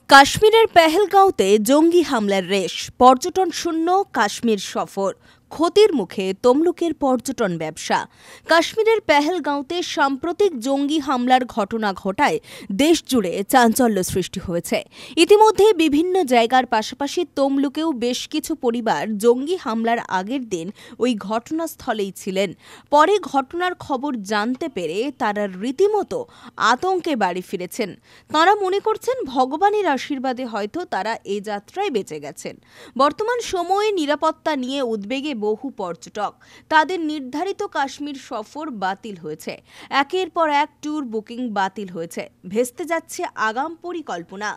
কাশ্মীরের পেহেলগাঁওতে জঙ্গি হামলার রেশ, পর্যটন শূন্য কাশ্মীর সফর, ক্ষতির মুখে তমলুকের পর্যটন ব্যবসা। কাশ্মীরের পেহেলগাঁওতে সাম্প্রতিক জঙ্গি হামলার ঘটনা ঘটায় দেশ জুড়ে চাঞ্চল্য সৃষ্টি হয়েছে। ইতিমধ্যে বিভিন্ন জায়গার পাশাপাশি তমলুকেও বেশ কিছু পরিবার জঙ্গি হামলার আগের দিন ওই ঘটনাস্থলেই ছিলেন। পরে ঘটনার খবর জানতে পেরে তারা রীতিমতো আতঙ্কে বাড়ি ফিরেছেন। তাঁরা মনে করছেন ভগবানের আশীর্বাদে হয়তো তারা এ যাত্রায় বেঁচে গেছেন। বর্তমান সময়ে নিরাপত্তা নিয়ে উদ্বেগে বহু পর্যটক। তাদের নির্ধারিত কাশ্মীর সফর বাতিল হয়েছে। একের পর এক ট্যুর বুকিং বাতিল হয়েছে। ভেস্তে যাচ্ছে আগাম পরিকল্পনা।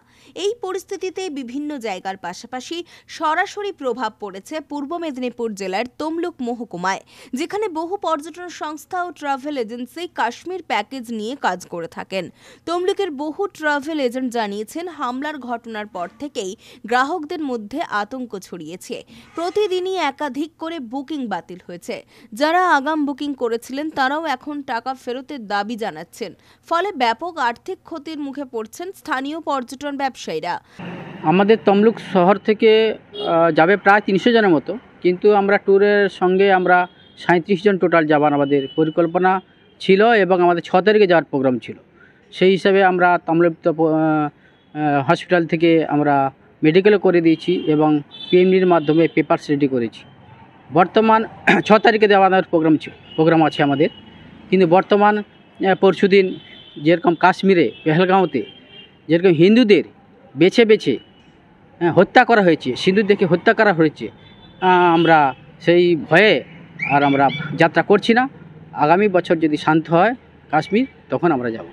এই পরিস্থিতিতে বিভিন্ন জায়গার পাশাপাশি সরাসরি প্রভাব পড়েছে পূর্ব মেদিনীপুর জেলার তমলুক মহকুমায়, যেখানে বহু পর্যটন সংস্থা ও ট্রাভেল এজেন্সি কাশ্মীর প্যাকেজ নিয়ে কাজ করে থাকেন। তমলুকের বহু ট্রাভেল এজেন্ট জানিয়েছেন, হামলার ঘটনার পর থেকেই গ্রাহকদের মধ্যে আতঙ্ক ছড়িয়েছে। প্রতিদিনই একাধিক করে বুকিং বাতিল হয়েছে। যারা আগাম বুকিং করেছিলেন তারাও এখন টাকা ফেরতের দাবি জানাচ্ছেন। ফলে ব্যাপক আর্থিক ক্ষতির মুখে পড়ছেন স্থানীয় পর্যটন ব্যবসায়ীরা। আমাদের তমলুক শহর থেকে যাবে প্রায় 300 জনের মতো, কিন্তু আমরা ট্যুরের সঙ্গে আমরা 37 জন টোটাল যাবার আমাদের পরিকল্পনা ছিল এবং আমাদের 6 তারিখে যাওয়ার প্রোগ্রাম ছিল। সেই হিসাবে আমরা তমলুক হসপিটাল থেকে আমরা মেডিকেলও করে দিয়েছি এবং পিএমডির মাধ্যমে পেপারস রেডি করেছি। বর্তমান 6 তারিখে দেওয়ার প্রোগ্রাম আছে আমাদের, কিন্তু বর্তমান পরশুদিন যেরকম কাশ্মীরে পেহেলগাঁওতে যেরকম হিন্দুদের বেছে বেছে হত্যা করা হয়েছে, সিঁদুর দেখে হত্যা করা হয়েছে, আমরা সেই ভয়ে আর আমরা যাত্রা করছি না। আগামী বছর যদি শান্ত হয় কাশ্মীর, তখন আমরা যাব।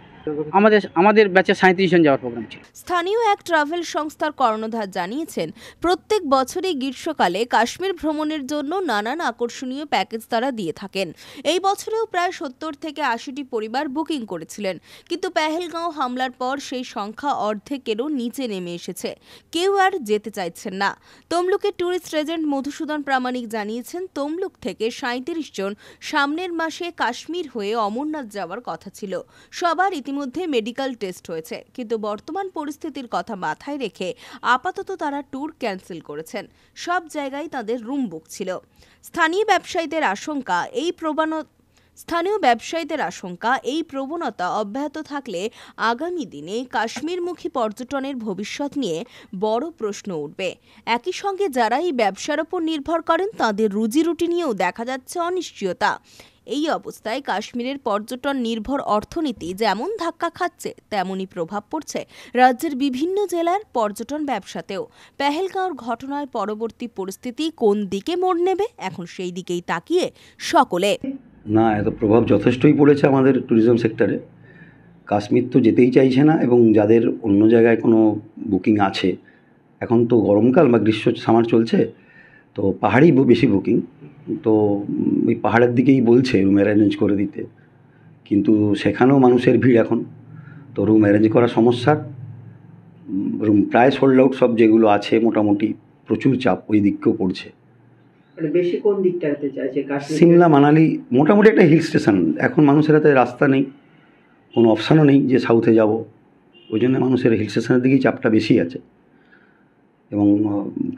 আমাদের ব্যাচে 37 জন যাওয়ার প্রোগ্রাম ছিল। স্থানীয় এক ট্রাভেল সংস্থার কর্ণধার জানিয়েছেন, প্রত্যেক বছরই গ্রীষ্মকালে কাশ্মীর ভ্রমণের জন্য নানান আকর্ষণীয় প্যাকেজ তারা দিয়ে থাকেন। এই বছরেও প্রায় 70 থেকে 80টি পরিবার বুকিং করেছিলেন, কিন্তু পেহেলগাঁও হামলার পর সেই সংখ্যা অর্ধেকেরও নিচে নেমে এসেছে। কেউ আর যেতে চাইছেন না। তমলুকের ট্যুরিস্ট এজেন্ট মধুসূদন প্রামাণিক জানিয়েছেন, তমলুক থেকে 37 জন সামনের মাসে কাশ্মীর হয়ে অমরনাথ যাওয়ার কথা ছিল। সবার ইতিমধ্যে মেডিকেল টেস্ট হয়েছে, কিন্তু বর্তমান পরিস্থিতির কথা মাথায় রেখে আপাতত তারা ট্যুর ক্যান্সেল করেছেন। সব জায়গায় তাদের রুম বুক ছিল। স্থানীয় ব্যবসায়ীদের আশঙ্কা এই প্রবণতা অব্যাহত থাকলে আগামী দিনে কাশ্মীরমুখী পর্যটনের ভবিষ্যৎ নিয়ে বড় প্রশ্ন উঠবে। একই সঙ্গে যারা এই ব্যবসার উপর নির্ভর করেন তাদের রুজিরুটি নিয়েও দেখা যাচ্ছে অনিশ্চয়তা। এই অবস্থায় কাশ্মীরের পর্যটন নির্ভর অর্থনীতি যেমন ধাক্কা খাচ্ছে, তেমনই প্রভাব পড়ছে রাজ্যের বিভিন্ন জেলার পর্যটন ব্যবসাতেও। পেহেলগাঁওর ঘটনার পরবর্তী পরিস্থিতি কোন দিকে মোড় নেবে, এখন সেই দিকেই তাকিয়ে সকলে। না, এত প্রভাব যথেষ্টই পড়েছে আমাদের ট্যুরিজম সেক্টরে। কাশ্মীর তো যেতেই চাইছে না, এবং যাদের অন্য জায়গায় কোনো বুকিং আছে, এখন তো গরমকাল বা গ্রীষ্ম সামার চলছে, তো পাহাড়ি বেশি বুকিং, তো ওই পাহাড়ের দিকেই বলছে রুম অ্যারেঞ্জ করে দিতে, কিন্তু সেখানেও মানুষের ভিড় এখন, তো রুম অ্যারেঞ্জ করা সমস্যার। রুম প্রায় সোল্ড আউট, সব যেগুলো আছে মোটামুটি প্রচুর চাপ ওই দিককেও পড়ছে। বেশি কোন দিকটাতে চাইছে? সিমলা মানালি মোটামুটি একটা হিল স্টেশন, এখন মানুষের হাতে রাস্তা নেই, কোনো অপশানও নেই যে সাউথে যাব, ওই জন্য মানুষের হিল স্টেশনের দিকেই চাপটা বেশি আছে। এবং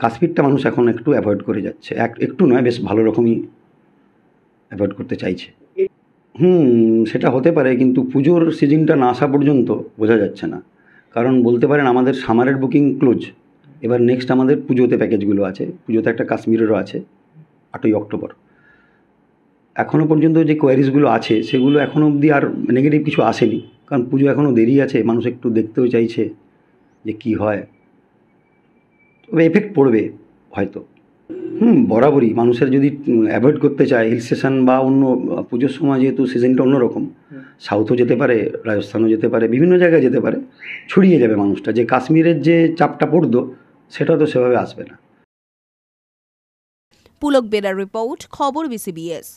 কাশ্মীরটা মানুষ এখন একটু অ্যাভয়েড করে যাচ্ছে, একটু নয়, বেশ ভালো রকমই অ্যাভয়েড করতে চাইছে। সেটা হতে পারে, কিন্তু পুজোর সিজনটা না আসা পর্যন্ত বোঝা যাচ্ছে না। কারণ বলতে পারেন আমাদের সামারের বুকিং ক্লোজ, এবার নেক্সট আমাদের পুজোতে প্যাকেজগুলো আছে। পুজোতে একটা কাশ্মীরেরও আছে 8ই অক্টোবর। এখনও পর্যন্ত যে কোয়ারিজগুলো আছে সেগুলো এখনও অবধি আর নেগেটিভ কিছু আসেনি, কারণ পুজো এখনও দেরি আছে, মানুষ একটু দেখতেও চাইছে যে কি হয়। তবে এফেক্ট পড়বে হয়তো। বরাবরই মানুষের যদি অ্যাভয়েড করতে চায় হিল স্টেশন বা অন্য পুজোর সময়, যেহেতু সিজনটা অন্যরকম, সাউথও যেতে পারে, রাজস্থানও যেতে পারে, বিভিন্ন জায়গায় যেতে পারে, ছড়িয়ে যাবে মানুষটা। যে কাশ্মীরের যে চাপটা পড়তো সেটা তো সেভাবে আসবে না। পুলক বেরার রিপোর্ট, খবর BCBS।